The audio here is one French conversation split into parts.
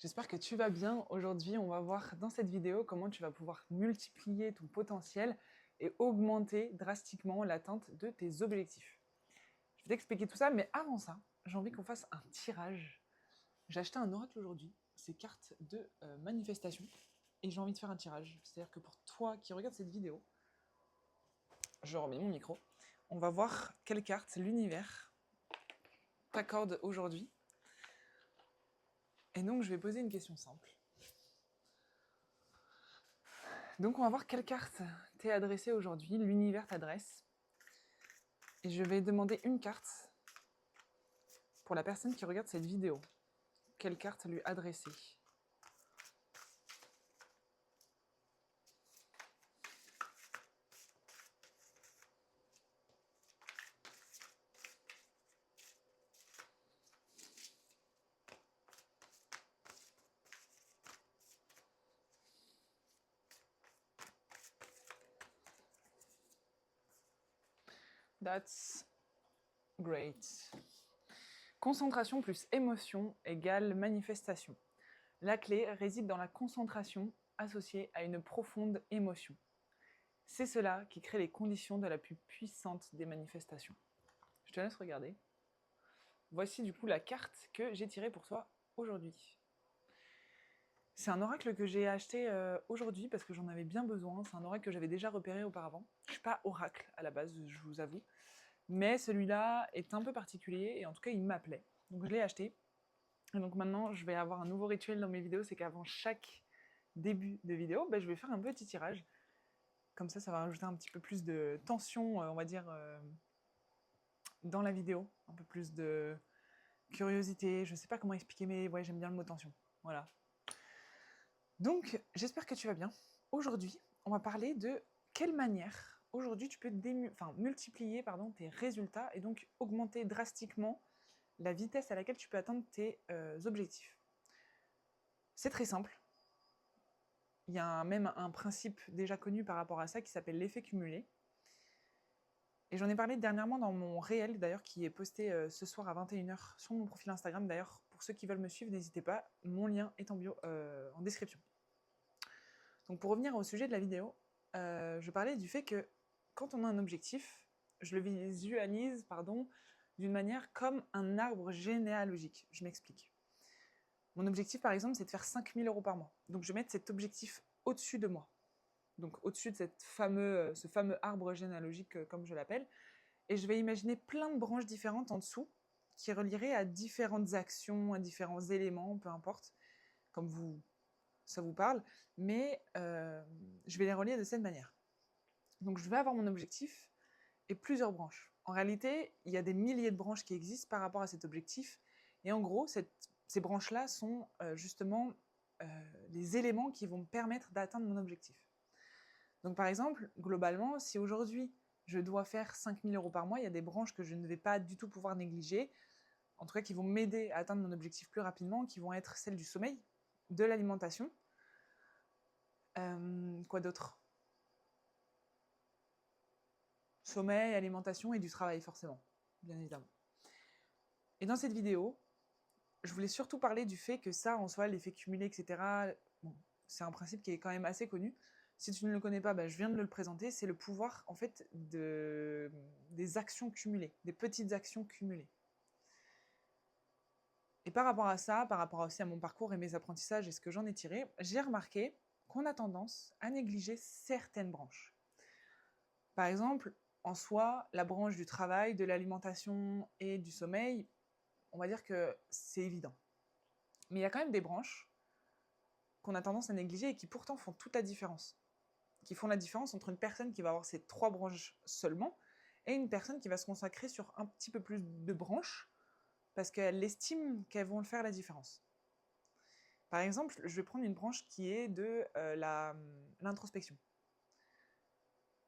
J'espère que tu vas bien. Aujourd'hui, on va voir dans cette vidéo comment tu vas pouvoir multiplier ton potentiel et augmenter drastiquement l'atteinte de tes objectifs. Je vais t'expliquer tout ça, mais avant ça, j'ai envie qu'on fasse un tirage. J'ai acheté un oracle aujourd'hui, ces cartes de manifestation, et j'ai envie de faire un tirage. C'est-à-dire que pour toi qui regarde cette vidéo, je remets mon micro, on va voir quelle carte l'univers t'accorde aujourd'hui. Et donc, je vais poser une question simple. Donc on va voir quelle carte t'est adressée aujourd'hui, l'univers t'adresse. Et je vais demander une carte pour la personne qui regarde cette vidéo. Quelle carte lui adresser? That's great. Concentration plus émotion égale manifestation. La clé réside dans la concentration associée à une profonde émotion. C'est cela qui crée les conditions de la plus puissante des manifestations. Je te laisse regarder. Voici du coup la carte que j'ai tirée pour toi aujourd'hui. C'est un oracle que j'ai acheté aujourd'hui parce que j'en avais bien besoin. C'est un oracle que j'avais déjà repéré auparavant. Je ne suis pas oracle à la base, je vous avoue. Mais celui-là est un peu particulier et en tout cas il m'appelait. Donc je l'ai acheté. Et donc maintenant je vais avoir un nouveau rituel dans mes vidéos, c'est qu'avant chaque début de vidéo, je vais faire un petit tirage. Comme ça va rajouter un petit peu plus de tension, on va dire, dans la vidéo. Un peu plus de curiosité. Je ne sais pas comment expliquer, mais ouais, j'aime bien le mot tension. Voilà. Donc, j'espère que tu vas bien. Aujourd'hui, on va parler de quelle manière, aujourd'hui, tu peux multiplier tes résultats et donc augmenter drastiquement la vitesse à laquelle tu peux atteindre tes objectifs. C'est très simple. Il y a même un principe déjà connu par rapport à ça qui s'appelle l'effet cumulé. Et j'en ai parlé dernièrement dans mon réel, d'ailleurs, qui est posté ce soir à 21h sur mon profil Instagram. D'ailleurs, pour ceux qui veulent me suivre, n'hésitez pas, mon lien est en bio, en description. Donc pour revenir au sujet de la vidéo, je parlais du fait que quand on a un objectif, je le visualise d'une manière comme un arbre généalogique. Je m'explique. Mon objectif, par exemple, c'est de faire 5 000 € par mois. Donc je vais mettre cet objectif au-dessus de moi. Donc au-dessus de ce fameux arbre généalogique, comme je l'appelle. Et je vais imaginer plein de branches différentes en dessous qui relieraient à différentes actions, à différents éléments, peu importe, comme ça vous parle, mais je vais les relier de cette manière. Donc je vais avoir mon objectif et plusieurs branches. En réalité, il y a des milliers de branches qui existent par rapport à cet objectif, et en gros, ces branches-là sont justement les éléments qui vont me permettre d'atteindre mon objectif. Donc par exemple, globalement, si aujourd'hui je dois faire 5 000 € par mois, il y a des branches que je ne vais pas du tout pouvoir négliger, en tout cas qui vont m'aider à atteindre mon objectif plus rapidement, qui vont être celles du sommeil, de l'alimentation. Quoi d'autre? Sommeil, alimentation et du travail, forcément, bien évidemment. Et dans cette vidéo, je voulais surtout parler du fait que ça, en soi, l'effet cumulé, etc., bon, c'est un principe qui est quand même assez connu. Si tu ne le connais pas, je viens de le présenter, c'est le pouvoir, en fait, des actions cumulées, des petites actions cumulées. Et par rapport à ça, par rapport aussi à mon parcours et mes apprentissages et ce que j'en ai tiré, j'ai remarqué qu'on a tendance à négliger certaines branches. Par exemple, en soi, la branche du travail, de l'alimentation et du sommeil, on va dire que c'est évident. Mais il y a quand même des branches qu'on a tendance à négliger et qui pourtant font toute la différence. Qui font la différence entre une personne qui va avoir ces 3 branches seulement et une personne qui va se consacrer sur un petit peu plus de branches parce qu'elle estime qu'elles vont faire la différence. Par exemple, je vais prendre une branche qui est de l'introspection.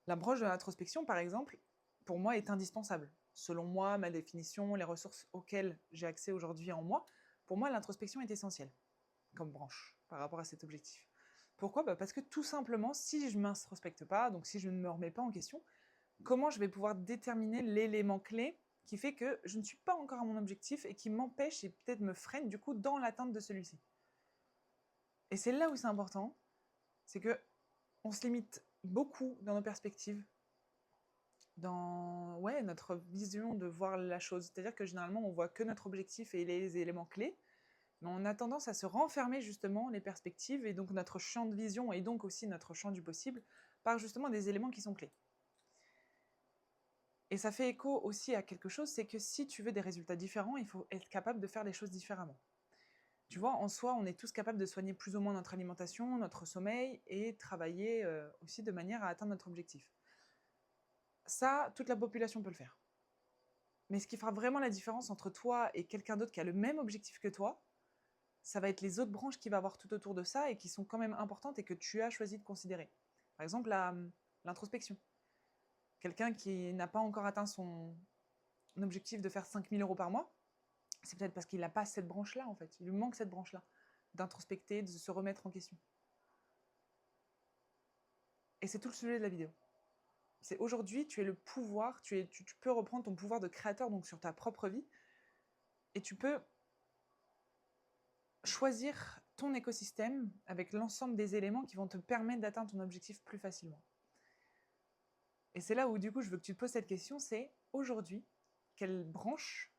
La branche de l'introspection, par exemple, pour moi, est indispensable. Selon moi, ma définition, les ressources auxquelles j'ai accès aujourd'hui en moi, pour moi, l'introspection est essentielle comme branche par rapport à cet objectif. Pourquoi ? Parce que tout simplement, si je ne m'introspecte pas, donc si je ne me remets pas en question, comment je vais pouvoir déterminer l'élément clé qui fait que je ne suis pas encore à mon objectif et qui m'empêche et peut-être me freine du coup dans l'atteinte de celui-ci. Et c'est là où c'est important, c'est que on se limite beaucoup dans nos perspectives, dans notre vision de voir la chose. C'est-à-dire que généralement, on voit que notre objectif et les éléments clés, mais on a tendance à se renfermer justement les perspectives et donc notre champ de vision et donc aussi notre champ du possible par justement des éléments qui sont clés. Et ça fait écho aussi à quelque chose, c'est que si tu veux des résultats différents, il faut être capable de faire les choses différemment. Tu vois, en soi, on est tous capables de soigner plus ou moins notre alimentation, notre sommeil et travailler aussi de manière à atteindre notre objectif. Ça, toute la population peut le faire. Mais ce qui fera vraiment la différence entre toi et quelqu'un d'autre qui a le même objectif que toi, ça va être les autres branches qu'il va avoir tout autour de ça et qui sont quand même importantes et que tu as choisi de considérer. Par exemple, l'introspection. Quelqu'un qui n'a pas encore atteint son objectif de faire 5 000 € par mois, c'est peut-être parce qu'il n'a pas cette branche-là, en fait. Il lui manque cette branche-là, d'introspecter, de se remettre en question. Et c'est tout le sujet de la vidéo. C'est aujourd'hui, tu es le pouvoir, tu peux reprendre ton pouvoir de créateur donc sur ta propre vie, et tu peux choisir ton écosystème avec l'ensemble des éléments qui vont te permettre d'atteindre ton objectif plus facilement. Et c'est là où du coup je veux que tu te poses cette question, c'est aujourd'hui, quelle branche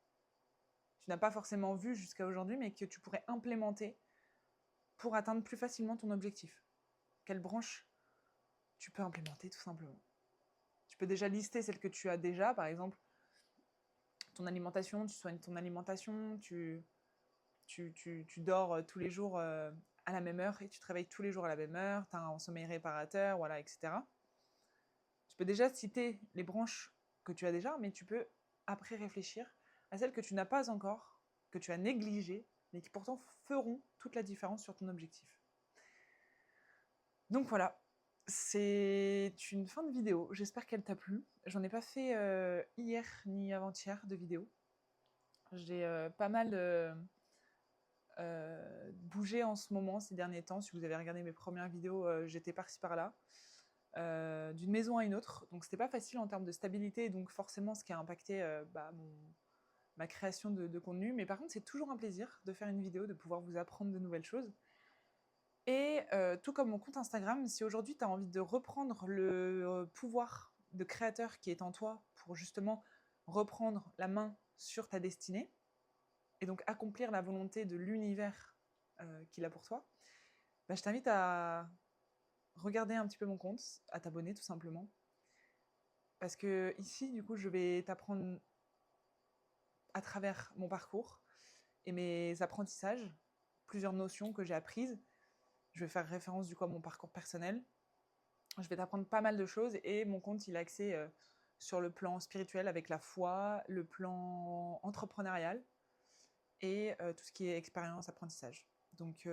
tu n'as pas forcément vue jusqu'à aujourd'hui, mais que tu pourrais implémenter pour atteindre plus facilement ton objectif. Quelle branche tu peux implémenter tout simplement. Tu peux déjà lister celles que tu as déjà, par exemple, ton alimentation, tu soignes ton alimentation, tu dors tous les jours à la même heure et tu te réveilles tous les jours à la même heure, tu as un sommeil réparateur, voilà, etc. Tu peux déjà citer les branches que tu as déjà, mais tu peux après réfléchir à celles que tu n'as pas encore, que tu as négligées, mais qui pourtant feront toute la différence sur ton objectif. Donc voilà, c'est une fin de vidéo. J'espère qu'elle t'a plu. J'en ai pas fait hier ni avant-hier de vidéo. J'ai pas mal bougé en ce moment, ces derniers temps. Si vous avez regardé mes premières vidéos, j'étais par-ci par-là, d'une maison à une autre. Donc c'était pas facile en termes de stabilité, donc forcément ce qui a impacté ma création de contenu. Mais par contre, c'est toujours un plaisir de faire une vidéo, de pouvoir vous apprendre de nouvelles choses. Et tout comme mon compte Instagram, si aujourd'hui tu as envie de reprendre le pouvoir de créateur qui est en toi pour justement reprendre la main sur ta destinée et donc accomplir la volonté de l'univers qu'il a pour toi, je t'invite à regarder un petit peu mon compte, à t'abonner tout simplement. Parce que ici, du coup, je vais t'apprendre à travers mon parcours et mes apprentissages, plusieurs notions que j'ai apprises. Je vais faire référence du coup à mon parcours personnel. Je vais t'apprendre pas mal de choses et mon compte, il est axé sur le plan spirituel avec la foi, le plan entrepreneurial et tout ce qui est expérience, apprentissage. Donc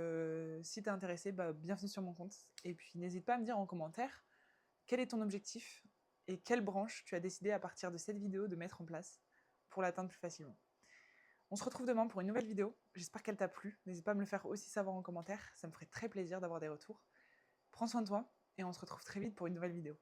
si tu es intéressé, bienvenue sur mon compte. Et puis n'hésite pas à me dire en commentaire quel est ton objectif et quelle branche tu as décidé à partir de cette vidéo de mettre en place pour l'atteindre plus facilement. On se retrouve demain pour une nouvelle vidéo. J'espère qu'elle t'a plu. N'hésite pas à me le faire aussi savoir en commentaire. Ça me ferait très plaisir d'avoir des retours. Prends soin de toi et on se retrouve très vite pour une nouvelle vidéo.